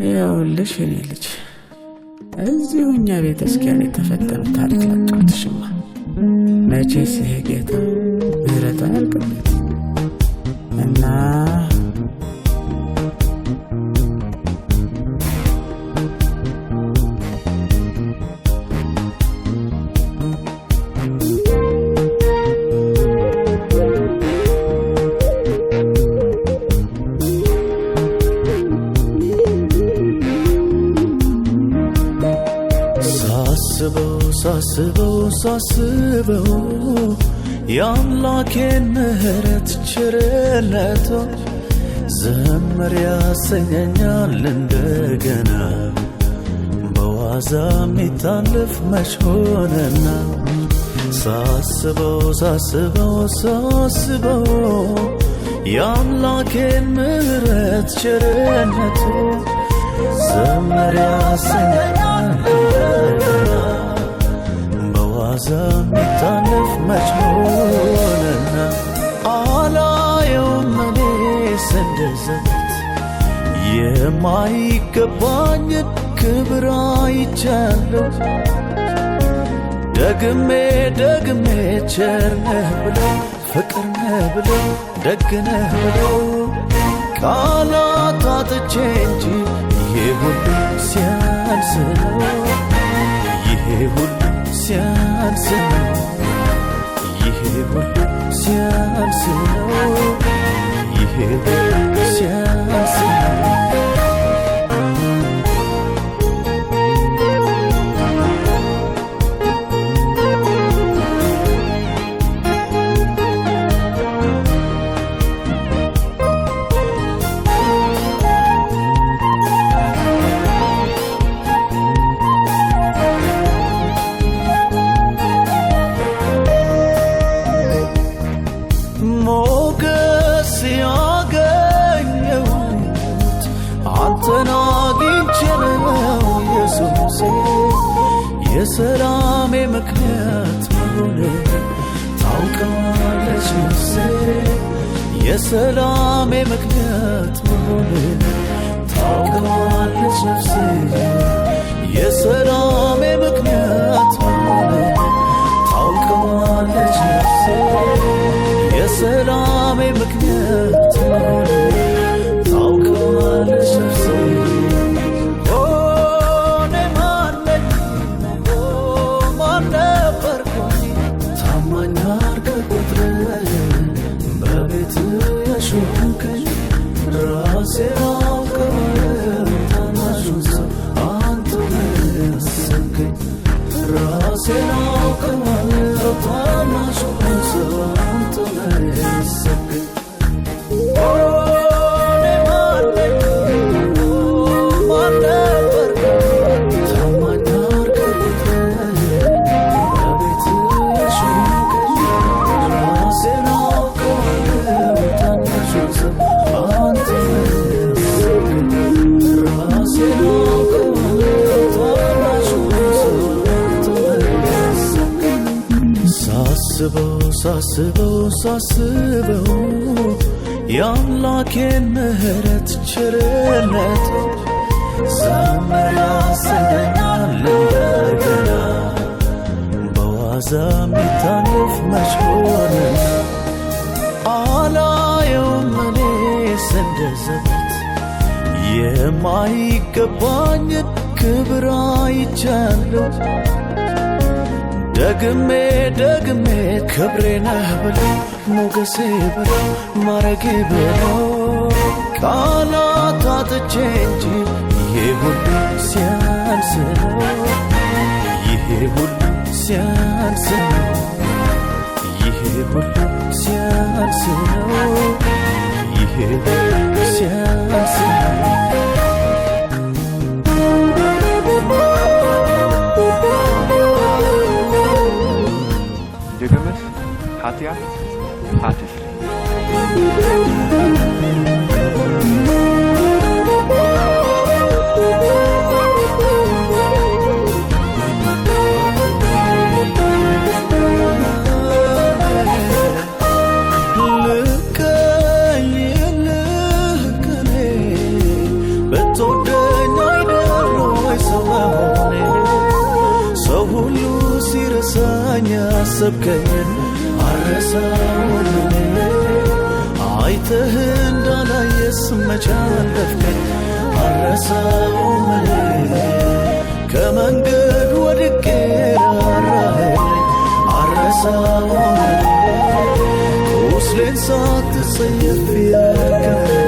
ያውልሽ እኔ ልጅ እዚሁ እኛ ቤተ ክርስቲያን የተፈጠረ ታሪክ ላጫውትሽማ። መቼስ ይሄ ጌታ ምህረት አያልቅበት እና ሳስበው የአምላኬን ምህረት ቸርነቱ ዘምር ያሰኘኛል እንደገና በዋዛ የሚታለፍ መች ሆነና ሳስበው የአምላኬን ምህረት ቸርነቱ ዘምር ያሰኘኛል እንደገና ሚታለፍ መች ሆነና አላየውም እኔስ እንደዘበት የማይገባኝን ክብር አይቻለሁ። ደግሜ ቸር ነህ ብለው ፍቅር ነህ ብለው ደግ ነህ ብለው ቃላት አጥቼ እንጂ ይሄ ሁሉ ሲያንስ ነው ይሄ ሁሉ ሲያንስ ነው ይሄ ሁሉ ሲያንስ ነው ይሄ ሁሉ ሲያንስ ነው የሰላሜ ምክንያት መሆኔ ታውቃለች ነፍሴ የሰላሜ ምክንያት መሆኔ ታውቃለች ነፍሴ የሰላሜ ምክንያት መሆኔ ታውቃለች ነፍሴ የሰላሜ ምክንያት መሆኔ ታውቃለች ነፍሴ ሳስበው የአምላኬን ምህረት ቸርነቱ ዘምር ያሰኘኛል እንደገና በዋዛ የሚታለፍ መች ሆነና አላየውም እኔስ እንደዘበት የማይገባኝን ክብር አይቻለሁ። ደግሜ ክብሬ ነህ ብለው ሞገሴ ብለው ማረጌ ብለው ቃላት አጥቼ እንጂ ይሄ ሁሉ ሲያንስ ነው ይሄ ሁሉ ሲያንስ ነው ይሄ ሁሉ ሲያንስ ነው ይሄ ሁሉ ሲያንስ ነው ኃጢአት አትፍሪ ልቀይልህ ከኔ በትወደኝ ያሰብከኝን አረሳውም አይተህ እንዳላየስ መቻለፍከኝ አረሳውም ከመንገድ ወድቄ ራራኸኝ አረሳውም ቁስሌን ሳትጸየፍ ያከመኝ